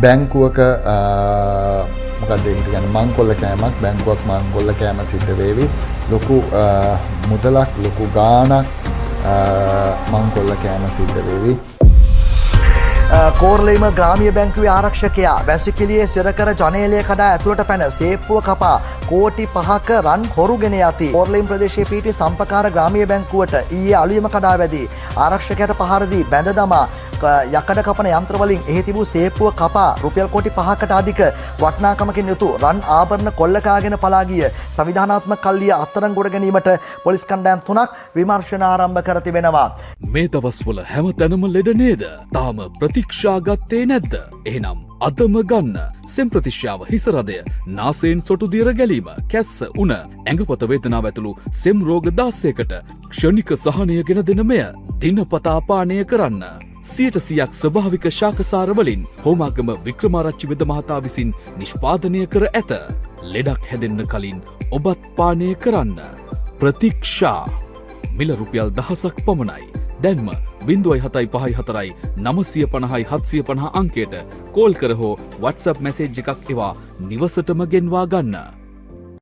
බැංකුවක මොකක්ද ඒකට කියන්නේ මංකොල්ල කෑමක් බැංකුවක් මංකොල්ල කෑම සිද්ධ වේවි. ලොකු මුදලක් ලොකු ගාණක් මංකොල්ල කෑම සිද්ධ වේවි. කෝරළීම ග්‍රාමීය බැංකුවේ ආරක්ෂකයා වැසිකිළියේ සිරකර ජනේලය කඩා ඇතුළට පැන සේප්පුව කපා කෝටි 5ක රන් හොරු ගෙන යති. කෝරළීම ප්‍රදේශයේ පිහිටි සම්පකාර ග්‍රාමීය බැංකුවට ඊයේ අලුයම කඩා වැදී ආරක්ෂකයාට පහර දී බැඳ දමා යකඩ කපන යන්ත්‍ර වලින් එහි තිබූ සේප්පුව කපා රුපියල් කෝටි 5කට අධික වටිනාකමකින් යුතු රන් ආභරණ කොල්ල කාගෙන පලා ගිය සංවිධානාත්මක කල්ලිය අත්අඩංගුවට ගැනීමට පොලිස් කණ්ඩායම් 3ක් විමර්ශන ආරම්භ කර තිබෙනවා. මේ දවස්වල හැමතැනම ලෙඩ නේද? තාම ප්‍රතික්ෂා ගත්තේ නැද්ද? එහෙනම් අදම ගන්න සෙම් ප්‍රතිශ්‍යාව හිසරදය නාසයෙන් සොටු දියර ගැලීම කැස්ස උණ ඇඟපත වේදනාව ඇතුළු සෙම් රෝග 16කට ක්ෂණික සහනය ගෙන දෙන මෙය දිනපතා පානය කරන්න. 100% ස්වභාවික ශාකසාර වලින් හෝමාගම වික්‍රමාරච්චි වෙද මහතා විසින් නිෂ්පාදනය කර ඇත. ලෙඩක් හැදෙන්න කලින් ඔබත් පානය කරන්න. ප්‍රතික්ෂා මිල රුපියල් 1000ක් පමණයි. දැන්ම 0754 950 750 අංකයට කෝල් කර හෝ WhatsApp මැසේජ් එකක් එවා නිවසටම ගෙන්වා ගන්න.